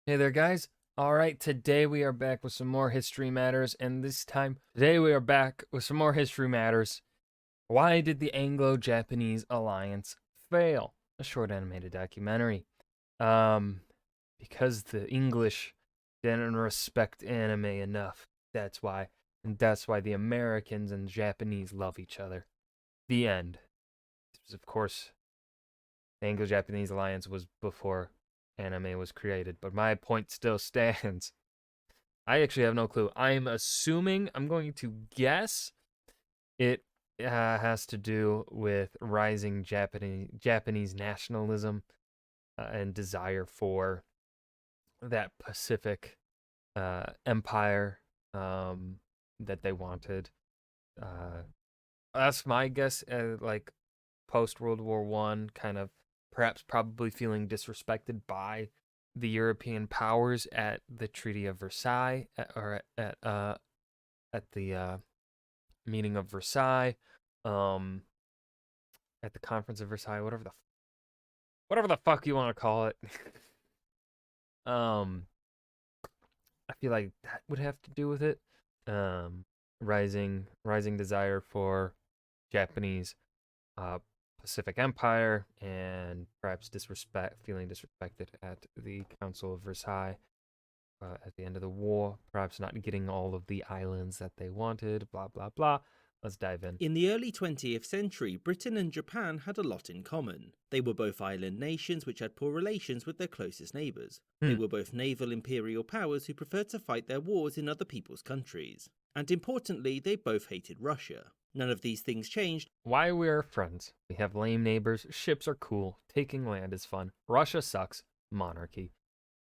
Hey there, guys. All right, today we are back with some more history matters, and today we are back with some more history matters. Why did the Anglo-Japanese alliance fail? A short animated documentary. Um, because the English didn't respect anime enough. That's why. And that's why the Americans and Japanese love each other. The end. This was, of course, the Anglo-Japanese alliance was before anime was created, but my point still stands. I actually have no clue. I'm going to guess it has to do with rising Japanese nationalism and desire for that Pacific empire that they wanted. Uh, that's my guess. Like post World War One, kind of perhaps probably feeling disrespected by the European powers at the Treaty of Versailles, at the meeting of Versailles, um, at the Conference of Versailles, whatever the fuck you want to call it. um, I feel like that would have to do with it. Um, rising desire for Japanese uh, Pacific Empire, and perhaps feeling disrespected at the Council of Versailles at the end of the war, perhaps not getting all of the islands that they wanted, blah, blah, blah. Let's dive in. In the early 20th century, Britain and Japan had a lot in common. They were both island nations which had poor relations with their closest neighbours. They were both naval imperial powers who preferred to fight their wars in other people's countries. And importantly, they both hated Russia. None of these things changed. Why we're friends. We have lame neighbors, ships are cool, taking land is fun, Russia sucks, monarchy.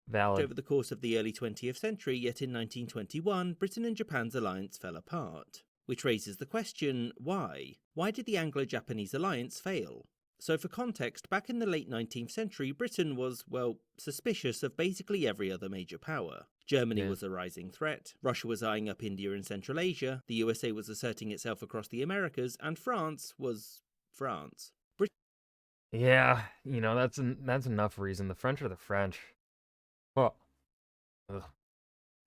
Valid. Over the course of the early 20th century, yet in 1921, Britain and Japan's alliance fell apart. Which raises the question, why? Why did the Anglo-Japanese alliance fail? So for context, back in the late 19th century, Britain was, well, suspicious of basically every other major power. Germany was a rising threat, Russia was eyeing up India and Central Asia, the USA was asserting itself across the Americas, and France was France. Yeah, that's enough reason. The French are the French. Oh, ugh.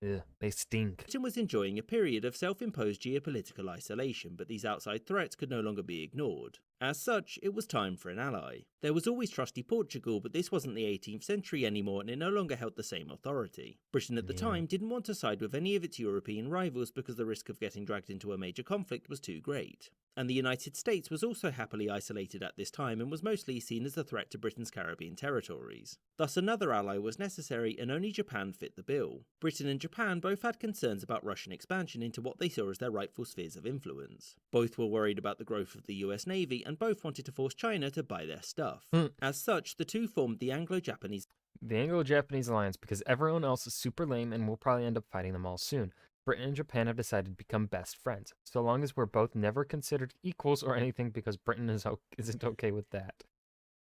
Yeah, they stink. Britain was enjoying a period of self-imposed geopolitical isolation, but these outside threats could no longer be ignored. As such, it was time for an ally. There was always trusty Portugal, but this wasn't the 18th century anymore and it no longer held the same authority. Britain at the time didn't want to side with any of its European rivals because the risk of getting dragged into a major conflict was too great. And the United States was also happily isolated at this time and was mostly seen as a threat to Britain's Caribbean territories. Thus another ally was necessary and only Japan fit the bill. Britain and Japan both had concerns about Russian expansion into what they saw as their rightful spheres of influence. Both were worried about the growth of the US Navy and both wanted to force China to buy their stuff. As such, the two formed the Anglo-Japanese Alliance because everyone else is super lame and we'll probably end up fighting them all soon. Britain and Japan have decided to become best friends, so long as we're both never considered equals or anything because Britain isn't okay with that.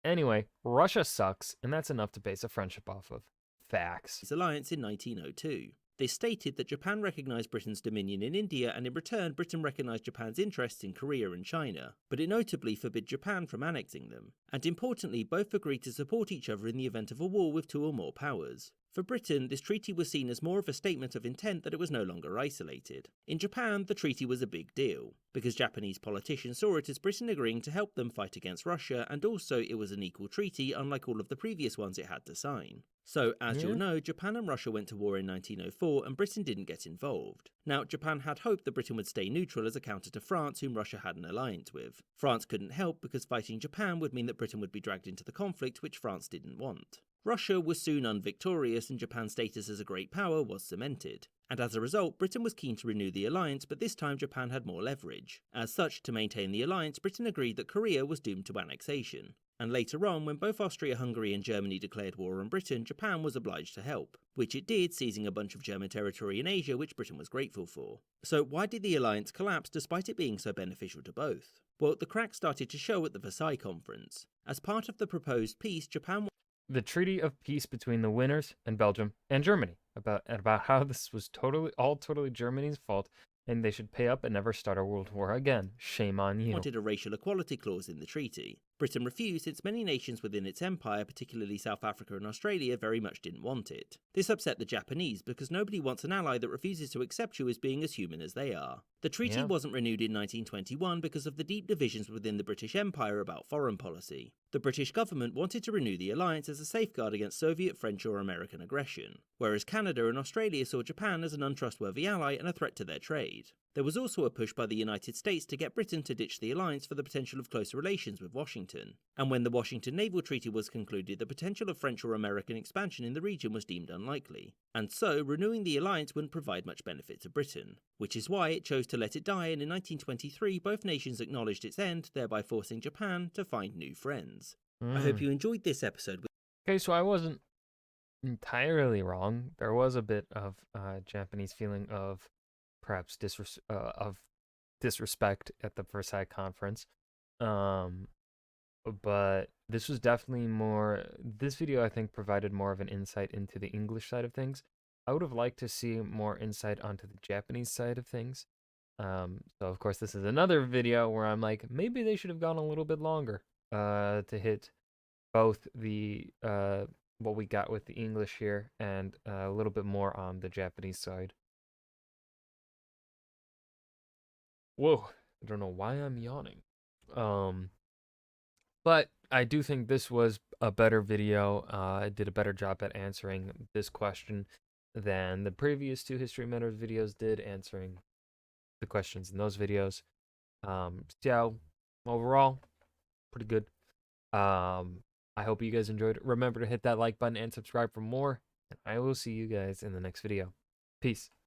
Anyway, Russia sucks, and that's enough to base a friendship off of. Facts. Alliance in 1902. They stated that Japan recognised Britain's dominion in India and in return Britain recognised Japan's interests in Korea and China, but it notably forbid Japan from annexing them. And importantly, both agreed to support each other in the event of a war with two or more powers. For Britain, this treaty was seen as more of a statement of intent that it was no longer isolated. In Japan, the treaty was a big deal, because Japanese politicians saw it as Britain agreeing to help them fight against Russia, and also it was an equal treaty unlike all of the previous ones it had to sign. So, as you'll know, Japan and Russia went to war in 1904 and Britain didn't get involved. Now, Japan had hoped that Britain would stay neutral as a counter to France, whom Russia had an alliance with. France couldn't help because fighting Japan would mean that Britain would be dragged into the conflict, which France didn't want. Russia was soon unvictorious and Japan's status as a great power was cemented. And as a result, Britain was keen to renew the alliance, but this time Japan had more leverage. As such, to maintain the alliance, Britain agreed that Korea was doomed to annexation. And later on, when both Austria-Hungary and Germany declared war on Britain, Japan was obliged to help, which it did, seizing a bunch of German territory in Asia which Britain was grateful for. So why did the alliance collapse despite it being so beneficial to both? Well, the cracks started to show at the Versailles Conference. As part of the proposed peace, Japan the treaty of peace between the winners and Belgium and Germany about how this was totally Germany's fault and they should pay up and never start a world war again. Shame on you. Wanted a racial equality clause in the treaty. Britain refused since many nations within its empire, particularly South Africa and Australia, very much didn't want it. This upset the Japanese because nobody wants an ally that refuses to accept you as being as human as they are. The treaty Yeah. wasn't renewed in 1921 because of the deep divisions within the British Empire about foreign policy. The British government wanted to renew the alliance as a safeguard against Soviet, French, or American aggression, whereas Canada and Australia saw Japan as an untrustworthy ally and a threat to their trade. There was also a push by the United States to get Britain to ditch the alliance for the potential of closer relations with Washington. And when the Washington Naval Treaty was concluded, the potential of French or American expansion in the region was deemed unlikely. And so, renewing the alliance wouldn't provide much benefit to Britain, which is why it chose to let it die, and in 1923 both nations acknowledged its end, thereby forcing Japan to find new friends. I hope you enjoyed this episode. Okay, so I wasn't entirely wrong. There was a bit of Japanese feeling of perhaps disrespect at the Versailles Conference. But this was definitely more. This video, I think, provided more of an insight into the English side of things. I would have liked to see more insight onto the Japanese side of things. So of course, this is another video where I'm like, maybe they should have gone a little bit longer to hit both the what we got with the English here and a little bit more on the Japanese side. Whoa, I don't know why I'm yawning. But I do think this was a better video. I did a better job at answering this question than the previous two History Matters videos did, answering the questions in those videos. So overall, pretty good. I hope you guys enjoyed it. Remember to hit that like button and subscribe for more. And I will see you guys in the next video. Peace.